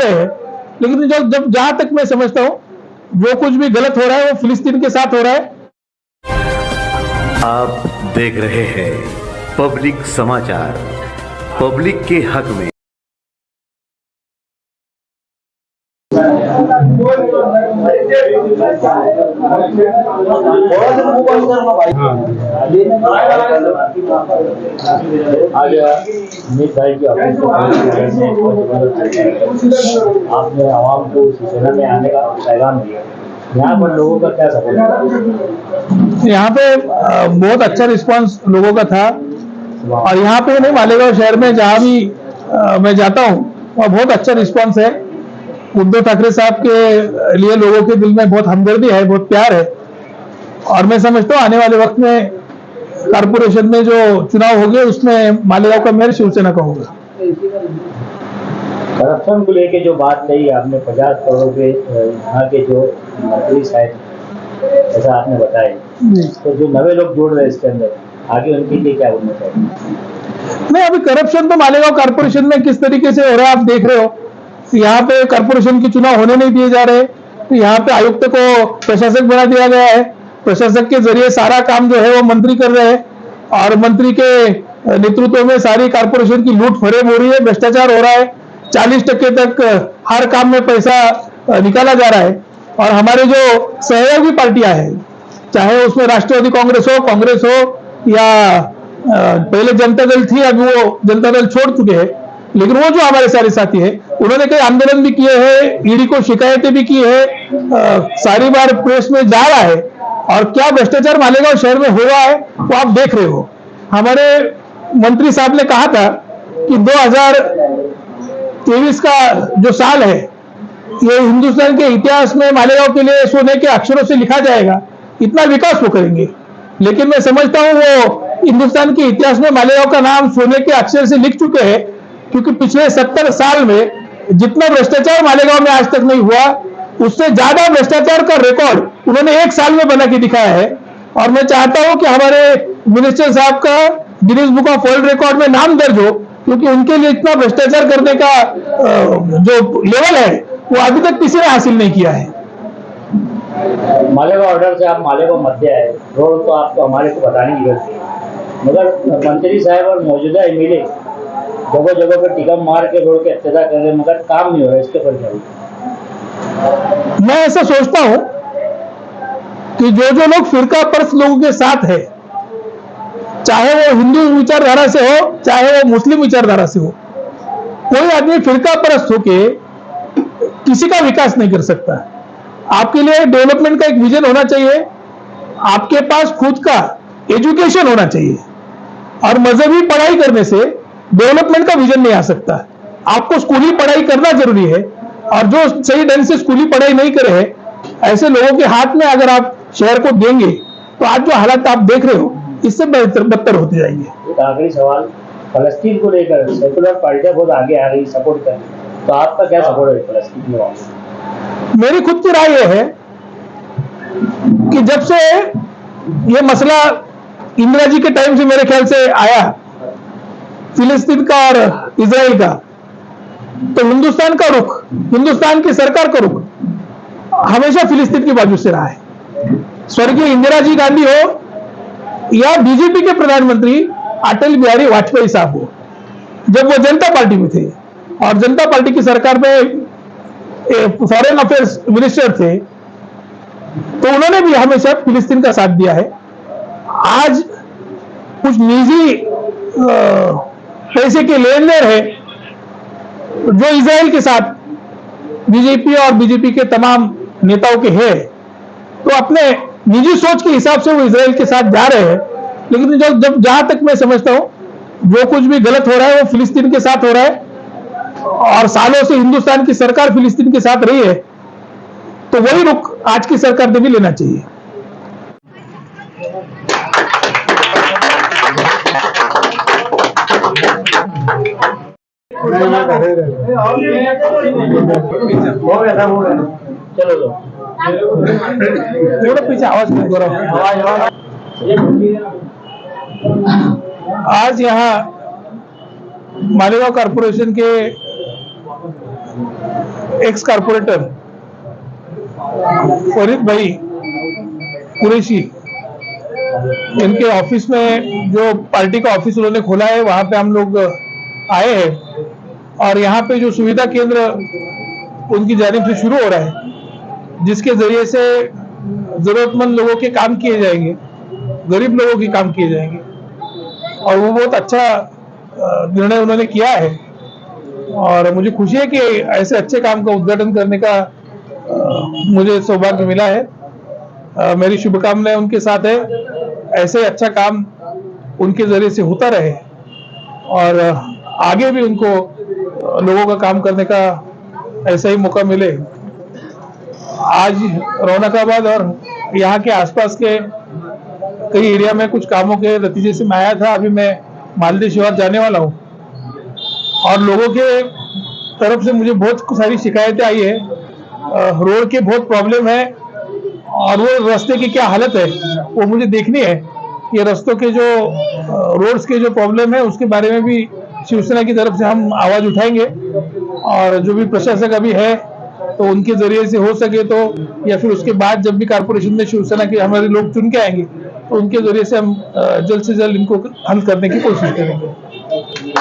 रहे हैं, लेकिन जब जहां तक मैं समझता हूं जो कुछ भी गलत हो रहा है वो फिलिस्तीन के साथ हो रहा है। आप देख रहे हैं पब्लिक समाचार, पब्लिक के हक में। आज अमित भाई की आपने आवाम को सेना में आने का पैगाम दिया, यहाँ पर लोगों का क्या सपोर्ट है? यहाँ पे बहुत अच्छा रिस्पांस लोगों का था, और यहाँ पे नहीं, मालेगांव शहर में जहाँ भी मैं जाता हूँ वहाँ बहुत अच्छा रिस्पांस है। उद्धव ठाकरे साहब के लिए लोगों के दिल में बहुत हमदर्दी है, बहुत प्यार है, और मैं समझता हूँ आने वाले वक्त में कारपोरेशन में जो चुनाव होंगे उसमें मालेगांव का मेयर शिवसेना का होगा। करप्शन को लेके जो बात कही आपने, 50 करोड़ के यहाँ के जो मंत्री साहब, ऐसा आपने बताया, तो जो नए लोग जोड़ रहे हैं इसके अंदर, आगे उनके लिए क्या होना चाहिए? नहीं, अभी करप्शन तो मालेगांव कारपोरेशन में किस तरीके से हो रहा है आप देख रहे हो। यहाँ पे कारपोरेशन के चुनाव होने नहीं दिए जा रहे, तो यहाँ पे आयुक्त को प्रशासक बना दिया गया है। प्रशासक के जरिए सारा काम जो है वो मंत्री कर रहे हैं, और मंत्री के नेतृत्व में सारी कारपोरेशन की लूट फरेब हो रही है, भ्रष्टाचार हो रहा है। 40% तक हर काम में पैसा निकाला जा रहा है। और हमारे जो सहयोगी पार्टियां हैं, चाहे उसमें राष्ट्रवादी कांग्रेस हो या पहले जनता दल थी, अभी वो जनता दल छोड़ चुके हैं, लेकिन वो जो हमारे सारे साथी हैं उन्होंने कई आंदोलन भी किए हैं, ईडी को शिकायतें भी की है, सारी बार प्रेस में जा रहा है। और क्या भ्रष्टाचार मालेगांव शहर में हुआ है वो आप देख रहे हो। हमारे मंत्री साहब ने कहा था कि 2023 का जो साल है ये हिंदुस्तान के इतिहास में मालेगांव के लिए सोने के अक्षरों से लिखा जाएगा, इतना विकास वो करेंगे। लेकिन मैं समझता हूं वो हिंदुस्तान के इतिहास में मालेगांव का नाम सोने के अक्षर से लिख चुके हैं, क्योंकि पिछले 70 साल में जितना भ्रष्टाचार मालेगांव में आज तक नहीं हुआ, उससे ज्यादा भ्रष्टाचार का रिकॉर्ड उन्होंने एक साल में बना के दिखाया है। और मैं चाहता हूं कि हमारे मिनिस्टर साहब का Guinness book of world record में नाम दर्ज हो, क्योंकि उनके लिए इतना भ्रष्टाचार करने का जो लेवल है वो अभी तक किसी ने हासिल नहीं किया है। मालेगांव ऑर्डर से आप मालेगांव मध्य आए, रोड तो आपको हमारे को बताने की जरूरत है, मगर मंत्री साहब और मौजूदा एमएलए जगह जगह पर टिकम मार के रोड के अत्याचार कर रहे, मगर काम नहीं हो रहा, इसके पर क्या? मैं ऐसा सोचता हूं कि जो लोग फिरका परस्त लोगों के साथ है, चाहे वो हिंदू विचारधारा से हो चाहे वो मुस्लिम विचारधारा से हो, कोई आदमी फिरका परस्त होके किसी का विकास नहीं कर सकता। आपके लिए डेवलपमेंट का एक विजन होना चाहिए, आपके पास खुद का एजुकेशन होना चाहिए, और मजहबी पढ़ाई करने से डेवलपमेंट का विजन नहीं आ सकता। आपको स्कूली पढ़ाई करना जरूरी है, और जो सही ढंग से स्कूली पढ़ाई नहीं करे हैं ऐसे लोगों के हाथ में अगर आप शहर को देंगे तो आज जो हालात आप देख रहे हो इससे बदतर होते जाएंगे। एक आखिरी सवाल, फलस्तीन को लेकर सेकुलर पार्टियां बहुत आगे आ रही सपोर्ट कर, तो आपका क्या सपोर्ट है फलस्तीन में? मेरी खुद की राय यह है कि जब से ये मसला इंदिरा जी के टाइम से मेरे ख्याल से आया, फिलिस्तीन का और इजराइल का, तो हिंदुस्तान का रुख, हिंदुस्तान की सरकार का रुख हमेशा फिलिस्तीन की बाजू से रहा है। स्वर्गीय इंदिरा जी गांधी हो या बीजेपी के प्रधानमंत्री अटल बिहारी वाजपेयी साहब हो, जब वो जनता पार्टी में थे और जनता पार्टी की सरकार में फॉरेन अफेयर्स मिनिस्टर थे, तो उन्होंने भी हमेशा फिलिस्तीन का साथ दिया है। आज कुछ निजी पैसे के लेन देन है जो इजराइल के साथ बीजेपी और बीजेपी के तमाम नेताओं के हैं, तो अपने निजी सोच के हिसाब से वो इजराइल के साथ जा रहे हैं। लेकिन जहां तक मैं समझता हूं जो कुछ भी गलत हो रहा है वो फिलिस्तीन के साथ हो रहा है, और सालों से हिंदुस्तान की सरकार फिलिस्तीन के साथ रही है, तो वही रुख आज की सरकार ने भी लेना चाहिए। चलो थोड़ा पीछे आवाज नहीं करो। आज यहाँ मालेगांव कारपोरेशन के एक्स कारपोरेटर फरीद भाई कुरैशी, इनके ऑफिस में जो पार्टी का ऑफिस उन्होंने खोला है, वहां पे हम लोग आए हैं और यहाँ पे जो सुविधा केंद्र उनकी जानिब से शुरू हो रहा है, जिसके जरिए से जरूरतमंद लोगों के काम किए जाएंगे, गरीब लोगों के काम किए जाएंगे और वो बहुत अच्छा निर्णय उन्होंने किया है और मुझे खुशी है कि ऐसे अच्छे काम का उद्घाटन करने का मुझे सौभाग्य मिला है। मेरी शुभकामनाएं उनके साथ है, ऐसे अच्छा काम उनके जरिए से होता रहे और आगे भी उनको लोगों का काम करने का ऐसा ही मौका मिले। आज रौनकाबाद और यहाँ के आसपास के कई एरिया में कुछ कामों के नतीजे से मैं आया था, अभी मैं मालदीव शिवार जाने वाला हूँ और लोगों के तरफ से मुझे बहुत सारी शिकायतें आई है। रोड के बहुत प्रॉब्लम है और वो रास्ते की क्या हालत है वो मुझे देखनी है। ये रास्तों के जो रोड्स के जो प्रॉब्लम है उसके बारे में भी शिवसेना की तरफ से हम आवाज उठाएंगे और जो भी प्रशासक अभी है तो उनके जरिए से हो सके तो, या फिर उसके बाद जब भी कारपोरेशन में शिवसेना के हमारे लोग चुन के आएंगे तो उनके जरिए से हम जल्द से जल्द इनको हल करने की कोशिश करेंगे।